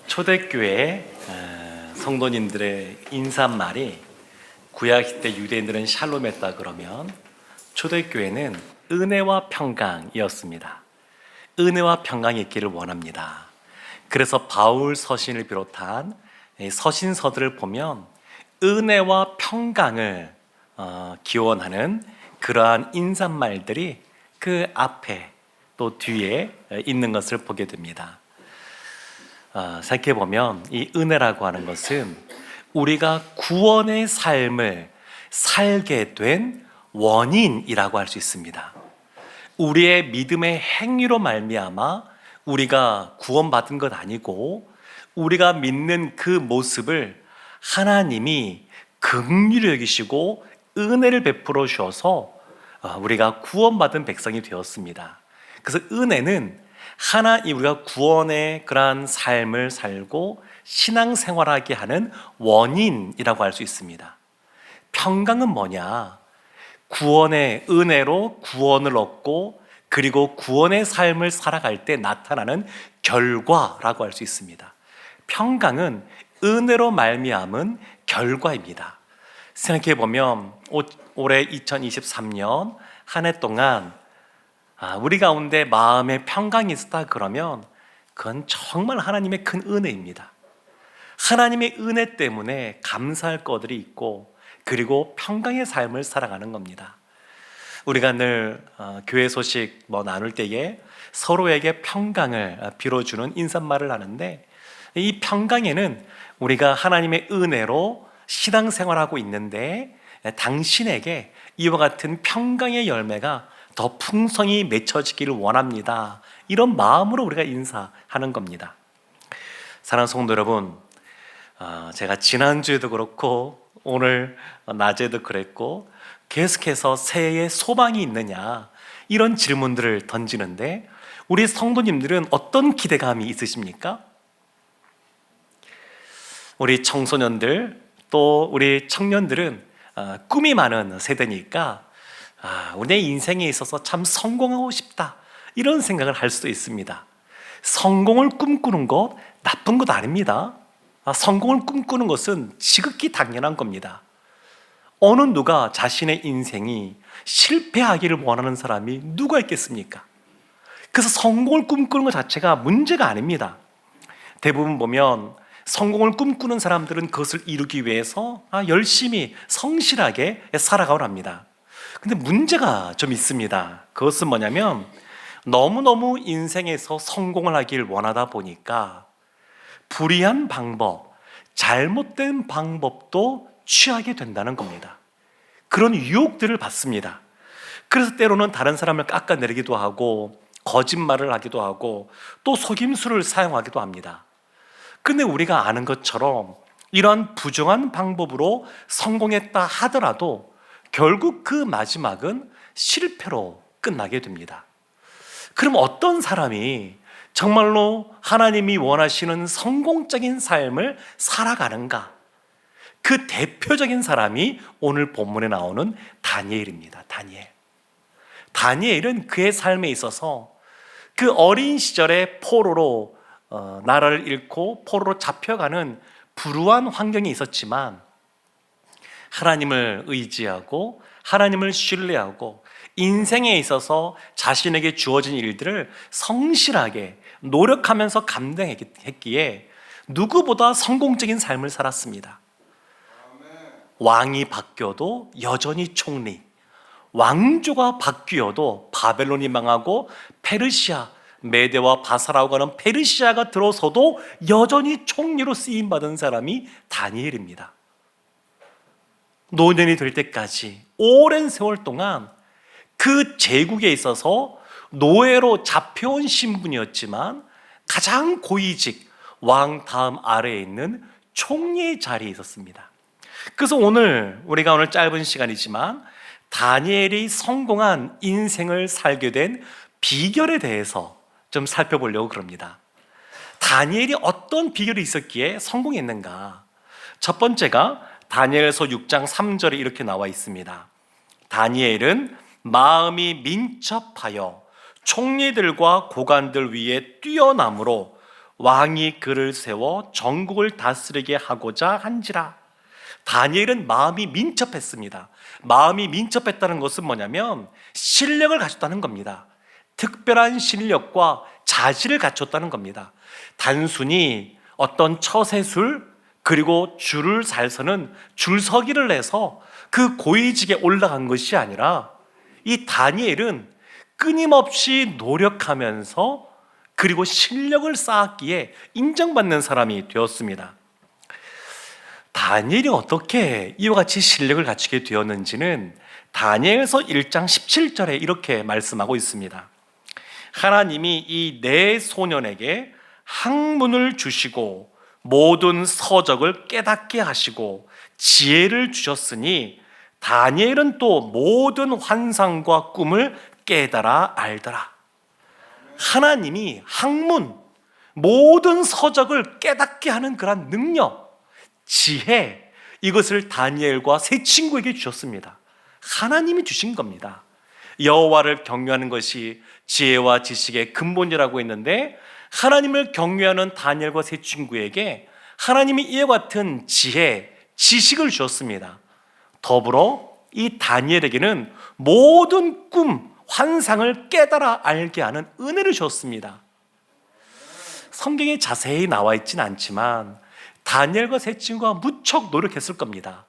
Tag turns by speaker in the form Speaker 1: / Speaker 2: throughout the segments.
Speaker 1: 초대교회 성도님들의 인사말이 구약시대 유대인들은 샬롬했다 그러면 초대교회는 은혜와 평강이었습니다. 은혜와 평강이 있기를 원합니다. 그래서 바울 서신을 비롯한 서신서들을 보면 은혜와 평강을 기원하는 그러한 인사말들이 그 앞에 또 뒤에 있는 것을 보게 됩니다. 생각해보면 이 은혜라고 하는 것은 우리가 구원의 삶을 살게 된 원인이라고 할 수 있습니다. 우리의 믿음의 행위로 말미암아 우리가 구원받은 것 아니고 우리가 믿는 그 모습을 하나님이 긍휼히 여기시고 은혜를 베풀어 주셔서 우리가 구원받은 백성이 되었습니다. 그래서 은혜는 우리가 구원의 그러한 삶을 살고 신앙생활하게 하는 원인이라고 할 수 있습니다. 평강은 뭐냐? 구원의 은혜로 구원을 얻고 그리고 구원의 삶을 살아갈 때 나타나는 결과라고 할 수 있습니다. 평강은 은혜로 말미암은 결과입니다. 생각해 보면 올해 2023년 한 해 동안 우리 가운데 마음에 평강이 있었다 그러면 그건 정말 하나님의 큰 은혜입니다. 하나님의 은혜 때문에 감사할 것들이 있고 그리고 평강의 삶을 살아가는 겁니다. 우리가 늘 교회 소식 나눌 때에 서로에게 평강을 빌어주는 인사말을 하는데 이 평강에는 우리가 하나님의 은혜로 신앙생활하고 있는데 당신에게 이와 같은 평강의 열매가 더 풍성히 맺혀지기를 원합니다. 이런 마음으로 우리가 인사하는 겁니다. 사랑하는 성도 여러분, 제가 지난주에도 그렇고 오늘 낮에도 그랬고 계속해서 새해에 소망이 있느냐 이런 질문들을 던지는데 우리 성도님들은 어떤 기대감이 있으십니까? 우리 청소년들 또 우리 청년들은 꿈이 많은 세대니까 내 인생에 있어서 참 성공하고 싶다 이런 생각을 할 수도 있습니다. 성공을 꿈꾸는 것 나쁜 것 아닙니다. 성공을 꿈꾸는 것은 지극히 당연한 겁니다. 어느 누가 자신의 인생이 실패하기를 원하는 사람이 누가 있겠습니까? 그래서 성공을 꿈꾸는 것 자체가 문제가 아닙니다. 대부분 보면 성공을 꿈꾸는 사람들은 그것을 이루기 위해서 열심히 성실하게 살아가곤 합니다. 근데 문제가 좀 있습니다. 그것은 뭐냐면 너무너무 인생에서 성공을 하길 원하다 보니까 불의한 방법, 잘못된 방법도 취하게 된다는 겁니다. 그런 유혹들을 받습니다. 그래서 때로는 다른 사람을 깎아내리기도 하고 거짓말을 하기도 하고 또 속임수를 사용하기도 합니다. 근데 우리가 아는 것처럼 이러한 부정한 방법으로 성공했다 하더라도 결국 그 마지막은 실패로 끝나게 됩니다. 그럼 어떤 사람이 정말로 하나님이 원하시는 성공적인 삶을 살아가는가? 그 대표적인 사람이 오늘 본문에 나오는 다니엘입니다. 다니엘은 그의 삶에 있어서 그 어린 시절에 포로로 나라를 잃고 포로로 잡혀가는 불우한 환경이 있었지만 하나님을 의지하고 하나님을 신뢰하고 인생에 있어서 자신에게 주어진 일들을 성실하게 노력하면서 감당했기에 누구보다 성공적인 삶을 살았습니다. 왕이 바뀌어도 여전히 총리, 왕조가 바뀌어도 바벨론이 망하고 페르시아, 메대와 바사라고 하는 페르시아가 들어서도 여전히 총리로 쓰임받은 사람이 다니엘입니다. 노년이 될 때까지 오랜 세월 동안 그 제국에 있어서 노예로 잡혀온 신분이었지만 가장 고위직, 왕 다음 아래에 있는 총리의 자리에 있었습니다. 그래서 우리가 오늘 짧은 시간이지만 다니엘이 성공한 인생을 살게 된 비결에 대해서 좀 살펴보려고 그럽니다. 다니엘이 어떤 비결이 있었기에 성공했는가? 첫 번째가 다니엘서 6장 3절에 이렇게 나와 있습니다. 다니엘은 마음이 민첩하여 총리들과 고관들 위에 뛰어남으로 왕이 그를 세워 전국을 다스리게 하고자 한지라. 다니엘은 마음이 민첩했습니다. 마음이 민첩했다는 것은 뭐냐면 실력을 갖췄다는 겁니다. 특별한 실력과 자질을 갖췄다는 겁니다. 단순히 어떤 처세술 그리고 줄을 잘 서는 줄서기를 해서 그 고위직에 올라간 것이 아니라 이 다니엘은 끊임없이 노력하면서 그리고 실력을 쌓았기에 인정받는 사람이 되었습니다. 다니엘이 어떻게 이와 같이 실력을 갖추게 되었는지는 다니엘서 1장 17절에 이렇게 말씀하고 있습니다. 하나님이 이 네 소년에게 학문을 주시고 모든 서적을 깨닫게 하시고 지혜를 주셨으니 다니엘은 또 모든 환상과 꿈을 깨달아 알더라. 하나님이 학문, 모든 서적을 깨닫게 하는 그런 능력, 지혜, 이것을 다니엘과 세 친구에게 주셨습니다. 하나님이 주신 겁니다. 여호와를 경외하는 것이 지혜와 지식의 근본이라고 했는데 하나님을 경외하는 다니엘과 세 친구에게 하나님이 이와 같은 지혜, 지식을 주셨습니다. 더불어 이 다니엘에게는 모든 꿈, 환상을 깨달아 알게 하는 은혜를 주셨습니다. 성경에 자세히 나와 있지는 않지만 다니엘과 세 친구가 무척 노력했을 겁니다.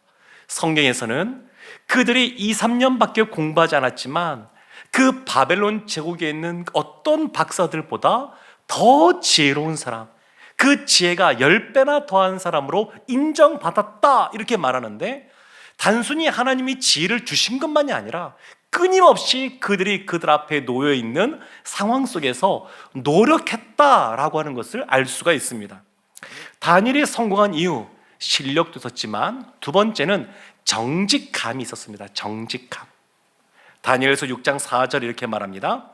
Speaker 1: 성경에서는 그들이 2, 3년밖에 공부하지 않았지만 그 바벨론 제국에 있는 어떤 박사들보다 더 지혜로운 사람, 그 지혜가 10배나 더한 사람으로 인정받았다 이렇게 말하는데, 단순히 하나님이 지혜를 주신 것만이 아니라 끊임없이 그들이 그들 앞에 놓여 있는 상황 속에서 노력했다라고 하는 것을 알 수가 있습니다. 다니엘이 성공한 이유, 실력도 있었지만 두 번째는 정직함이 있었습니다. 정직함. 다니엘서 6장 4절 이렇게 말합니다.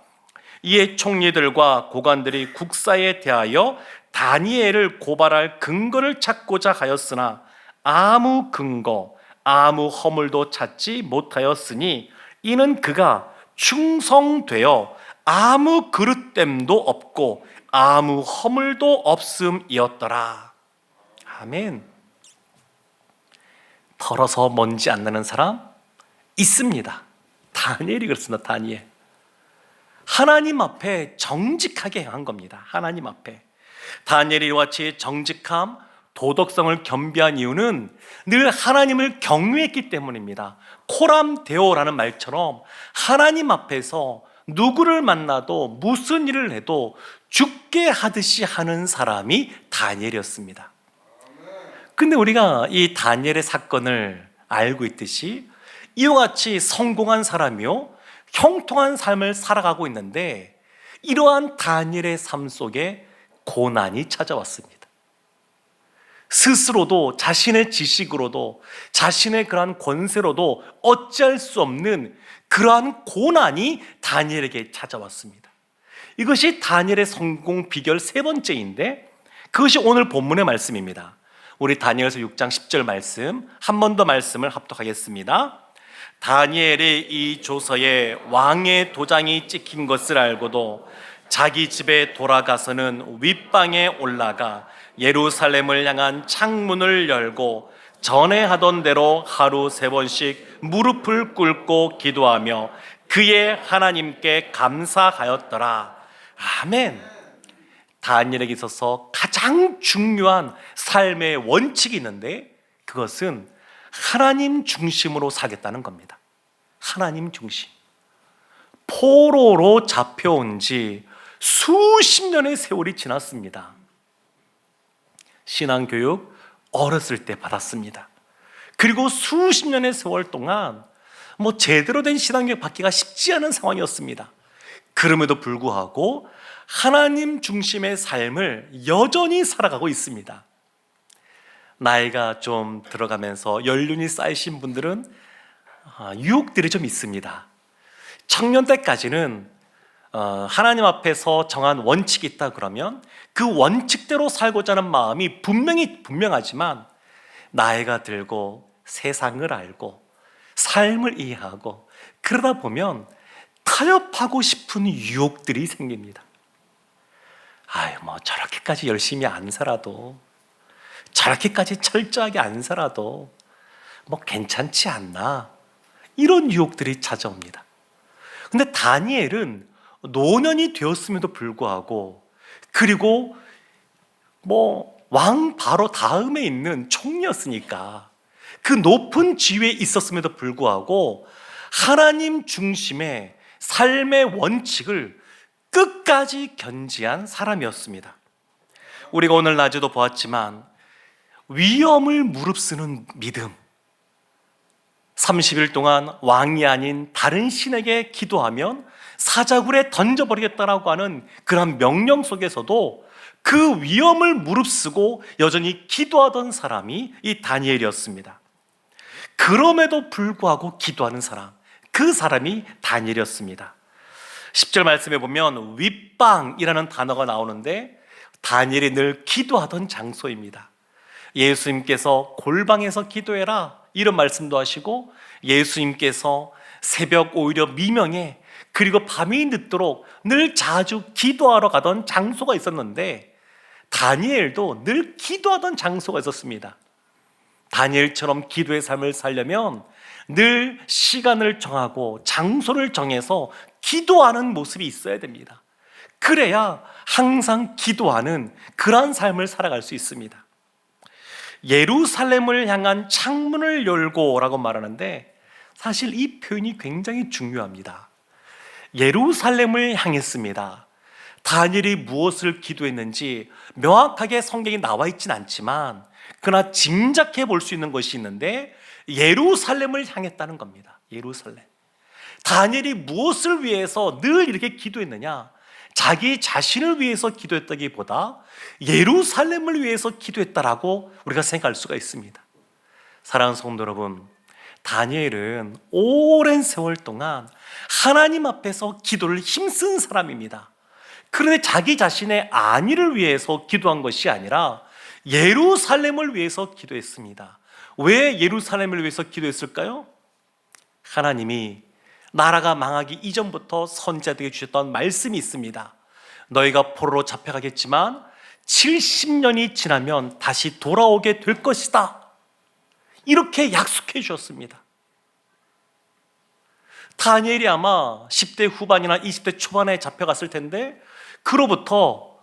Speaker 1: 이에 총리들과 고관들이 국사에 대하여 다니엘을 고발할 근거를 찾고자 하였으나 아무 근거, 아무 허물도 찾지 못하였으니 이는 그가 충성되어 아무 그릇됨도 없고 아무 허물도 없음이었더라. 아멘. 털어서 먼지 안 나는 사람 있습니다. 다니엘이 그렇습니다. 다니엘. 하나님 앞에 정직하게 행한 겁니다. 하나님 앞에. 다니엘이 이와 같이 정직함, 도덕성을 겸비한 이유는 늘 하나님을 경외했기 때문입니다. 코람데오라는 말처럼 하나님 앞에서 누구를 만나도 무슨 일을 해도 죽게 하듯이 하는 사람이 다니엘이었습니다. 근데 우리가 이 다니엘의 사건을 알고 있듯이 이와 같이 성공한 사람이요, 형통한 삶을 살아가고 있는데 이러한 다니엘의 삶 속에 고난이 찾아왔습니다. 스스로도 자신의 지식으로도 자신의 그러한 권세로도 어찌할 수 없는 그러한 고난이 다니엘에게 찾아왔습니다. 이것이 다니엘의 성공 비결 세 번째인데 그것이 오늘 본문의 말씀입니다. 우리 다니엘서 6장 10절 말씀 한 번 더 말씀을 합독하겠습니다. 다니엘이 이 조서에 왕의 도장이 찍힌 것을 알고도 자기 집에 돌아가서는 윗방에 올라가 예루살렘을 향한 창문을 열고 전에 하던 대로 하루 3번씩 무릎을 꿇고 기도하며 그의 하나님께 감사하였더라. 아멘. 다니엘에게 있어서 가장 중요한 삶의 원칙이 있는데 그것은 하나님 중심으로 살겠다는 겁니다. 하나님 중심. 포로로 잡혀온 지 수십 년의 세월이 지났습니다. 신앙교육 어렸을 때 받았습니다. 그리고 수십 년의 세월 동안 제대로 된 신앙교육 받기가 쉽지 않은 상황이었습니다. 그럼에도 불구하고 하나님 중심의 삶을 여전히 살아가고 있습니다. 나이가 좀 들어가면서 연륜이 쌓이신 분들은 유혹들이 좀 있습니다. 청년 때까지는 하나님 앞에서 정한 원칙이 있다 그러면 그 원칙대로 살고자 하는 마음이 분명하지만 나이가 들고 세상을 알고 삶을 이해하고 그러다 보면 타협하고 싶은 유혹들이 생깁니다. 아유, 뭐 저렇게까지 열심히 안 살아도, 저렇게까지 철저하게 안 살아도 뭐 괜찮지 않나, 이런 유혹들이 찾아옵니다. 근데 다니엘은 노년이 되었음에도 불구하고, 그리고 뭐 왕 바로 다음에 있는 총리였으니까 그 높은 지위에 있었음에도 불구하고 하나님 중심의 삶의 원칙을 끝까지 견지한 사람이었습니다. 우리가 오늘 낮에도 보았지만 위험을 무릅쓰는 믿음, 30일 동안 왕이 아닌 다른 신에게 기도하면 사자굴에 던져버리겠다라고 하는 그런 명령 속에서도 그 위험을 무릅쓰고 여전히 기도하던 사람이 이 다니엘이었습니다. 그럼에도 불구하고 기도하는 사람, 그 사람이 다니엘이었습니다. 10절 말씀에 보면 윗방이라는 단어가 나오는데 다니엘이 늘 기도하던 장소입니다. 예수님께서 골방에서 기도해라, 이런 말씀도 하시고, 예수님께서 새벽 오히려 미명에 그리고 밤이 늦도록 늘 자주 기도하러 가던 장소가 있었는데 다니엘도 늘 기도하던 장소가 있었습니다. 다니엘처럼 기도의 삶을 살려면 늘 시간을 정하고 장소를 정해서 기도하는 모습이 있어야 됩니다. 그래야 항상 기도하는 그러한 삶을 살아갈 수 있습니다. 예루살렘을 향한 창문을 열고 라고 말하는데 사실 이 표현이 굉장히 중요합니다. 예루살렘을 향했습니다. 다니엘이 무엇을 기도했는지 명확하게 성경에 나와 있진 않지만 그러나 짐작해 볼 수 있는 것이 있는데 예루살렘을 향했다는 겁니다. 예루살렘. 다니엘이 무엇을 위해서 늘 이렇게 기도했느냐? 자기 자신을 위해서 기도했다기보다 예루살렘을 위해서 기도했다라고 우리가 생각할 수가 있습니다. 사랑하는 성도 여러분, 다니엘은 오랜 세월 동안 하나님 앞에서 기도를 힘쓴 사람입니다. 그런데 자기 자신의 안위를 위해서 기도한 것이 아니라 예루살렘을 위해서 기도했습니다. 왜 예루살렘을 위해서 기도했을까요? 하나님이 나라가 망하기 이전부터 선지자들에게 주셨던 말씀이 있습니다. 너희가 포로로 잡혀가겠지만 70년이 지나면 다시 돌아오게 될 것이다, 이렇게 약속해 주셨습니다. 다니엘이 아마 10대 후반이나 20대 초반에 잡혀갔을 텐데 그로부터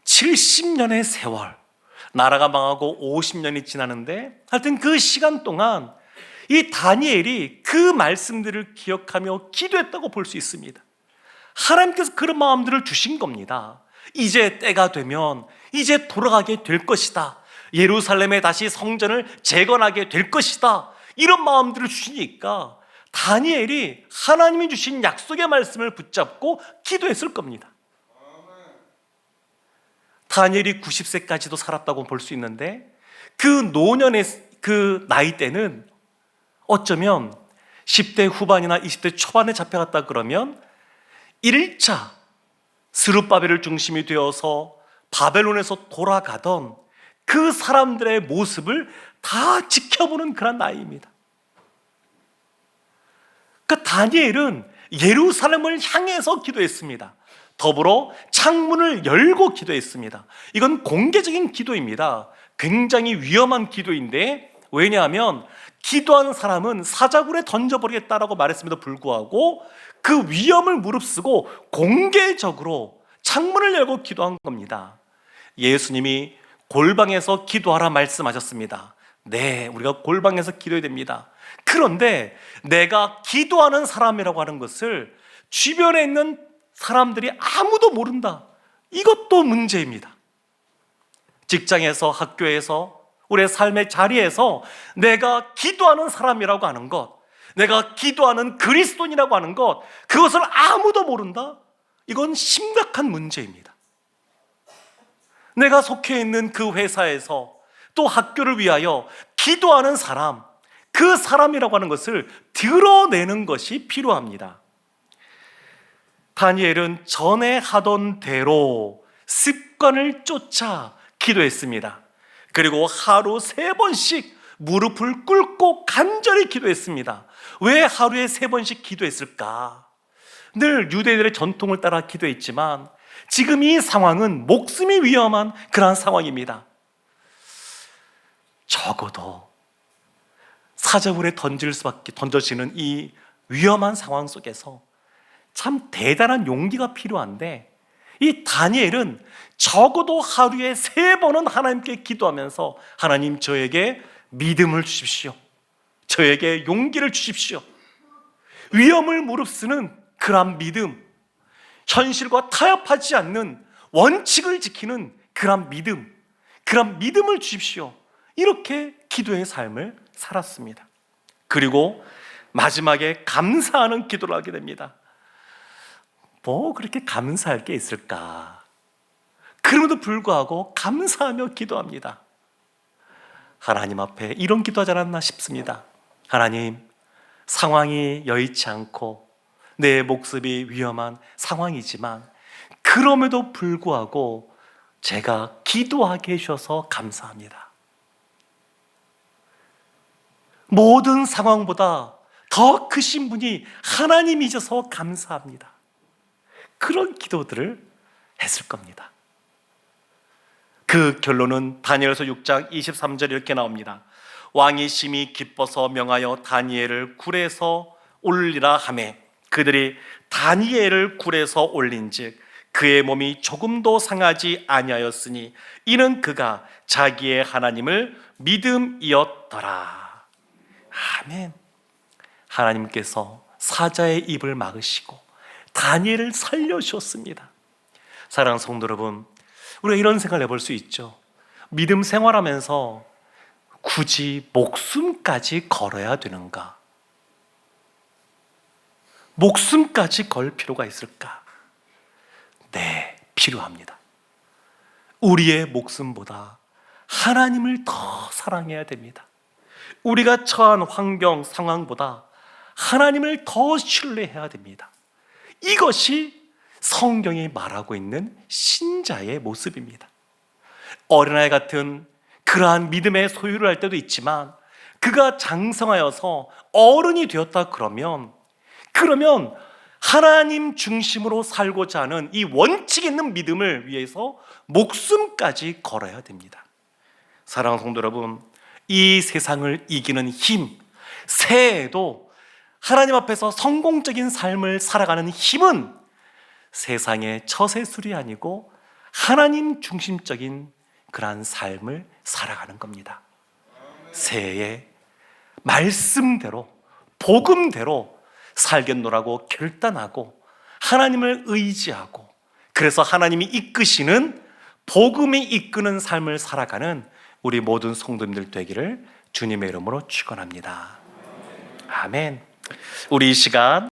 Speaker 1: 70년의 세월, 나라가 망하고 50년이 지나는데 하여튼 그 시간 동안 이 다니엘이 그 말씀들을 기억하며 기도했다고 볼 수 있습니다. 하나님께서 그런 마음들을 주신 겁니다. 이제 때가 되면 이제 돌아가게 될 것이다, 예루살렘에 다시 성전을 재건하게 될 것이다, 이런 마음들을 주시니까 다니엘이 하나님이 주신 약속의 말씀을 붙잡고 기도했을 겁니다. 다니엘이 90세까지도 살았다고 볼 수 있는데 그 노년의 그 나이 때는 어쩌면 10대 후반이나 20대 초반에 잡혀갔다 그러면 1차 스룹바벨을 중심이 되어서 바벨론에서 돌아가던 그 사람들의 모습을 다 지켜보는 그런 나이입니다. 그 다니엘은 예루살렘을 향해서 기도했습니다. 더불어 창문을 열고 기도했습니다. 이건 공개적인 기도입니다. 굉장히 위험한 기도인데, 왜냐하면 기도한 사람은 사자굴에 던져버리겠다라고 말했음에도 불구하고 그 위험을 무릅쓰고 공개적으로 창문을 열고 기도한 겁니다. 예수님이 골방에서 기도하라 말씀하셨습니다. 네, 우리가 골방에서 기도해야 됩니다. 그런데 내가 기도하는 사람이라고 하는 것을 주변에 있는 사람들이 아무도 모른다, 이것도 문제입니다. 직장에서, 학교에서, 우리의 삶의 자리에서 내가 기도하는 사람이라고 하는 것, 내가 기도하는 그리스도인이라고 하는 것, 그것을 아무도 모른다? 이건 심각한 문제입니다. 내가 속해 있는 그 회사에서 또 학교를 위하여 기도하는 사람, 그 사람이라고 하는 것을 드러내는 것이 필요합니다. 다니엘은 전에 하던 대로 습관을 쫓아 기도했습니다. 그리고 하루 3번씩 무릎을 꿇고 간절히 기도했습니다. 왜 하루에 3번씩 기도했을까? 늘 유대인들의 전통을 따라 기도했지만 지금 이 상황은 목숨이 위험한 그러한 상황입니다. 적어도 사자굴에 던져지는 이 위험한 상황 속에서 참 대단한 용기가 필요한데, 이 다니엘은 적어도 하루에 3번은 하나님께 기도하면서 하나님, 저에게 믿음을 주십시오, 저에게 용기를 주십시오, 위험을 무릅쓰는 그러한 믿음, 현실과 타협하지 않는 원칙을 지키는 그러한 믿음을 주십시오, 이렇게 기도의 삶을 살았습니다. 그리고 마지막에 감사하는 기도를 하게 됩니다. 뭐 그렇게 감사할 게 있을까? 그럼에도 불구하고 감사하며 기도합니다. 하나님 앞에 이런 기도하지 않았나 싶습니다. 하나님, 상황이 여의치 않고 내 목숨이 위험한 상황이지만 그럼에도 불구하고 제가 기도하게 해주셔서 감사합니다. 모든 상황보다 더 크신 분이 하나님이셔서 감사합니다. 그런 기도들을 했을 겁니다. 그 결론은 다니엘서 6장 23절 이렇게 나옵니다. 왕이 심히 기뻐서 명하여 다니엘을 굴에서 올리라 하매 그들이 다니엘을 굴에서 올린즉 그의 몸이 조금도 상하지 아니하였으니 이는 그가 자기의 하나님을 믿음이었더라. 아멘. 하나님께서 사자의 입을 막으시고 다니엘을 살려주셨습니다. 사랑하는 성도 여러분, 우리가 이런 생각을 해볼 수 있죠. 믿음 생활하면서 굳이 목숨까지 걸어야 되는가? 목숨까지 걸 필요가 있을까? 네, 필요합니다. 우리의 목숨보다 하나님을 더 사랑해야 됩니다. 우리가 처한 환경, 상황보다 하나님을 더 신뢰해야 됩니다. 이것이 성경이 말하고 있는 신자의 모습입니다. 어린아이 같은 그러한 믿음의 소유를 할 때도 있지만 그가 장성하여서 어른이 되었다 그러면 하나님 중심으로 살고자 하는 이 원칙 있는 믿음을 위해서 목숨까지 걸어야 됩니다. 사랑하는 성도 여러분, 이 세상을 이기는 힘, 새해에도 하나님 앞에서 성공적인 삶을 살아가는 힘은 세상의 처세술이 아니고 하나님 중심적인 그러한 삶을 살아가는 겁니다. 새해에 말씀대로, 복음대로 살겠노라고 결단하고 하나님을 의지하고, 그래서 하나님이 이끄시는, 복음이 이끄는 삶을 살아가는 우리 모든 성도님들 되기를 주님의 이름으로 축원합니다. 아멘. 우리 이 시간